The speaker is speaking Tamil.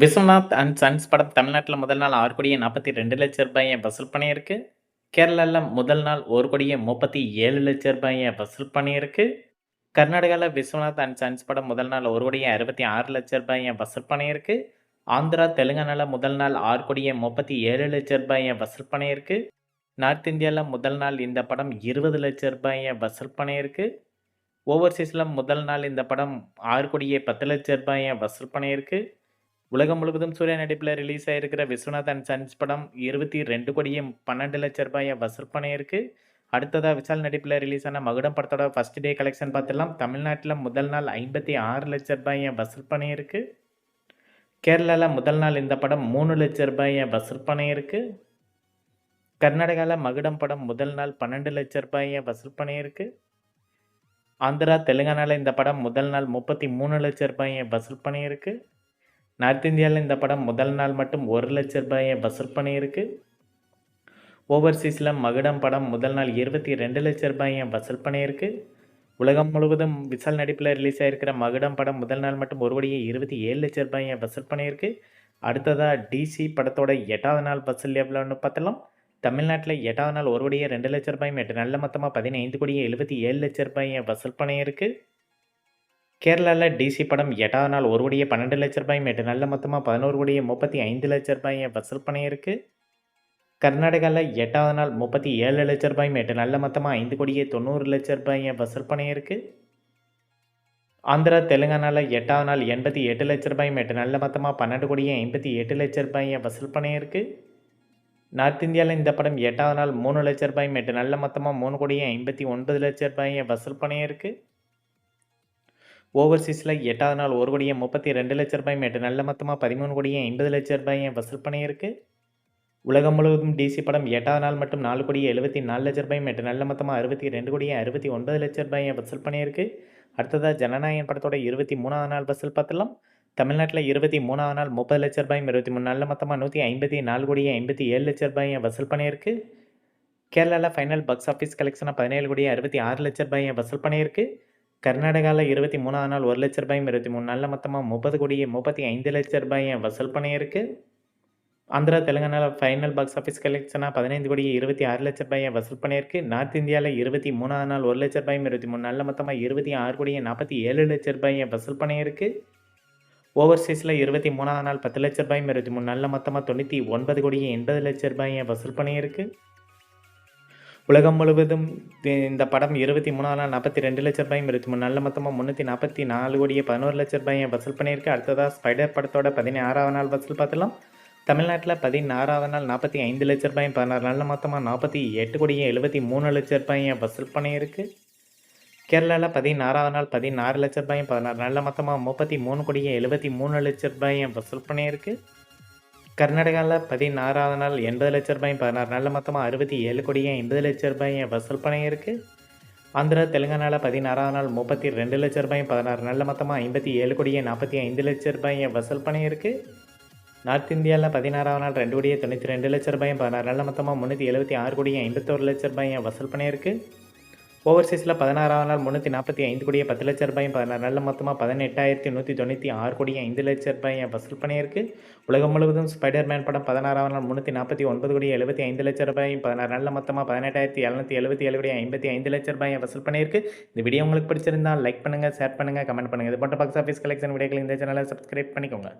விஸ்வநாத் அண்ட் சன்ஸ் படம் தமிழ்நாட்டுல முதல் நாள் ரூ. 6,42,00,000 வசூல் பண்ணியிருக்கு. கேரளால முதல் நாள் ரூ. 1,37,00,000 வசூல் பண்ணியிருக்கு. கர்நாடகால விஸ்வநாத் அண்ட் சன்ஸ் படம் முதல் நாள் ரூ. 1,66,00,000 வசூல் பண்ணியிருக்கு. ஆந்திரா, தெலுங்கானால முதல் நாள் ரூ. 6,37,00,000 வசூல் பண்ணியிருக்கு. நார்த் இந்தியால முதல் நாள் இந்த படம் ரூ. 20,00,000 வசூல் பண்ணியிருக்கு. ஓவர்சீஸ்ல முதல் நாள் இந்த படம் ரூ. 6,10,00,000 வசூல் பண்ணியிருக்கு. உலகம் முழுவதும் சூர்யா நடிப்பில் ரிலீஸ் ஆயிருக்கிற விஸ்வநாத் அண்ட் சன்ஸ் படம் ரூ. 22,12,00,000 வசூல் பண்ணியிருக்கு. அடுத்ததா விஷால் நடிப்பில் ரிலீஸ் ஆன மகுடம் படத்தோட ஃபர்ஸ்ட் டே கலெக்ஷன் பார்த்துடலாம். தமிழ்நாட்டில் முதல் நாள் ரூ. 56,00,000 வசூல் பண்ணியிருக்கு. கேரளால முதல் நாள் இந்த படம் ரூ. 3,00,000 வசூல் பண்ணியிருக்கு. கர்நாடகாவில் மகுடம் படம் முதல் நாள் ரூ. 12,00,000 வசூல் பண்ணியிருக்கு. ஆந்திரா, தெலுங்கானாவில் இந்த படம் முதல் நாள் ரூ. 33,00,000 வசூல் பண்ணியிருக்கு. நார்த் இந்தியாவில் இந்த படம் முதல் நாள் மட்டும் ரூ. 1,00,000 வசூல் பண்ணியிருக்கு. ஓவர்சீஸில் மகுடம் படம் முதல் நாள் ரூ. 22,00,000 வசூல் பண்ணியிருக்கு. உலகம் முழுவதும் விஷால் நடிப்பில் ரிலீஸ் ஆகிருக்கிற மகுடம் படம் முதல் நாள் மட்டும் ரூ. 1,27,00,000 வசூல் பண்ணியிருக்கு. அடுத்ததாக டிசி படத்தோட 8வது நாள் வசூல் எவ்வளோன்னு பார்த்தலாம். தமிழ்நாட்டில் 8வது நாள் ரூ. 1,02,00,000 8 நல்ல மொத்தமாக ரூ. 15,77,00,000 வசூல் பண்ணியிருக்கு. கேரளால டிசி படம் 8வது நாள் ரூ. 1,12,00,000 8 நல்ல மொத்தமாக ரூ. 11,35,00,000 வசூல் பண்ணியிருக்கு. கர்நாடகாவில் 8வது நாள் ரூ. 37,00,000 8 நல்ல மொத்தமாக ரூ. 5,90,00,000 வசூல் பண்ணியிருக்கு. ஆந்திரா, தெலுங்கானாவில் 8வது நாள் ரூ. 88,00,000 8 நல்ல மொத்தமாக ரூ. 12,58,00,000 வசூல் பண்ணியிருக்கு. நார்த் இந்தியாவில் இந்த படம் 8வது நாள் ரூ. 3,00,000 8 நல்ல மொத்தமாக ரூ. 3,59,00,000 வசூல் பண்ணியிருக்கு. ஓவர்சீஸில் 8வது நாள் ரூ. 1,32,00,000 8 நல்ல மொத்தமாக ரூ. 13,50,00,000 வசூல் பண்ணியிருக்கு. உலகம் முழுவதும் டிசி படம் 8வது நாள் மட்டும் ரூ. 4,74,00,000 8 நல்ல மொத்தமாக ரூ. 62,69,00,000 வசூல் பண்ணியிருக்கு. அடுத்ததாக ஜனநாயகன் படத்தோட 23வது நாள் வசூல் பார்த்துலாம். தமிழ்நாட்டில் 23வது நாள் ரூ. 30,00,000 23 நல்ல மொத்தமாக ரூ. 154,57,00,000 வசூல் பண்ணியிருக்கு. கேரளாவில் ஃபைனல் பாக்ஸ் ஆஃபீஸ் கலெக்ஷனாக ரூ. 17,66,00,000 வசூல் பண்ணியிருக்கு. கர்நாடகாவில் 23வது நாள் ரூ. 1,00,000 23 நல்ல மொத்தமாக ரூ. 30,35,00,000 வசூல் பண்ணியிருக்கு. ஆந்திரா, தெலுங்கானாவில் ஃபைனல் பாக்ஸ் ஆஃபீஸ் கலெக்ஷனாக ரூ. 15,26,00,000 வசூல் பண்ணியிருக்கு. நார்த் இந்தியாவில் 23வது நாள் ரூ. 1,00,000 23 நல்ல மொத்தமாக ரூ. 26,47,00,000 வசூல் பண்ணியிருக்கு. ஓவர்சீஸில் 23வது நாள் ரூ. 10,00,000 23 நல்ல மொத்தமாக ரூ. 99,80,00,000 வசூல் பண்ணியிருக்கு. உலகம் முழுவதும் இந்த படம் 23வது நாள் ரூ. 42,00,000 23 நல்ல மொத்தமாக ரூ. 344,11,00,000 வசூல் பண்ணியிருக்கு. அடுத்ததாக ஸ்பைடர் படத்தோட 16வது நாள் வசூல் பார்த்துலாம். தமிழ்நாட்டில் 16வது நாள் ரூ. 45,00,000 16 நல்ல மொத்தமாக ரூ. 48,73,00,000 வசூல் பண்ணியிருக்கு. கேரளாவில் 16வது நாள் ரூ. 16,00,000 16 நல்ல மொத்தமாக ரூ. 33,73,00,000 வசூல் பண்ணியிருக்கு. கர்நாடகாவில் 16வது நாள் ரூ. 80,00,000 16 நல்ல மொத்தமாக ரூ. 60,80,00,000 வசூல் பண்ணியிருக்கு. ஆந்திரா, தெலுங்கானாவில் 16வது நாள் ரூ. 32,00,000 16 நல்ல மொத்தமாக ரூ. 57,45,00,000 வசூல் பண்ணியிருக்கு. நார்த் இந்தியாவில் 16வது நாள் ரூ. 2,92,00,000 16 நல்ல மொத்தமாக ரூ. 376,51,00,000 வசூல் பண்ணியிருக்கு. ஓவர்சீஸில் 16வது நாள் ரூ. 345,10,00,000 16 நல்ல மொத்தமாக ரூ. 18,196,5,00,000 வசூல் பண்ணியிருக்கு. உலகம் முழுவதும் ஸ்பைடர்மேன் படம் 16வது நாள் ரூ. 349,75,00,000 16 நல்ல மொத்தமாக ரூ. 18,777,55,00,000 வசூல் பண்ணியிருக்கு. இந்த வீடியோ உங்களுக்கு பிடிச்சிருந்தால் லைக் பண்ணுங்கள், ஷேர் பண்ணுங்கள், கமெண்ட் பண்ணுங்கள். இது போன்ற பாக்ஸ் ஆஃபீஸ் கலெக்ஷன் வீடியோக்கள் இந்த சேனலை சப்ஸ்கிரைப் பண்ணிக்கோங்க.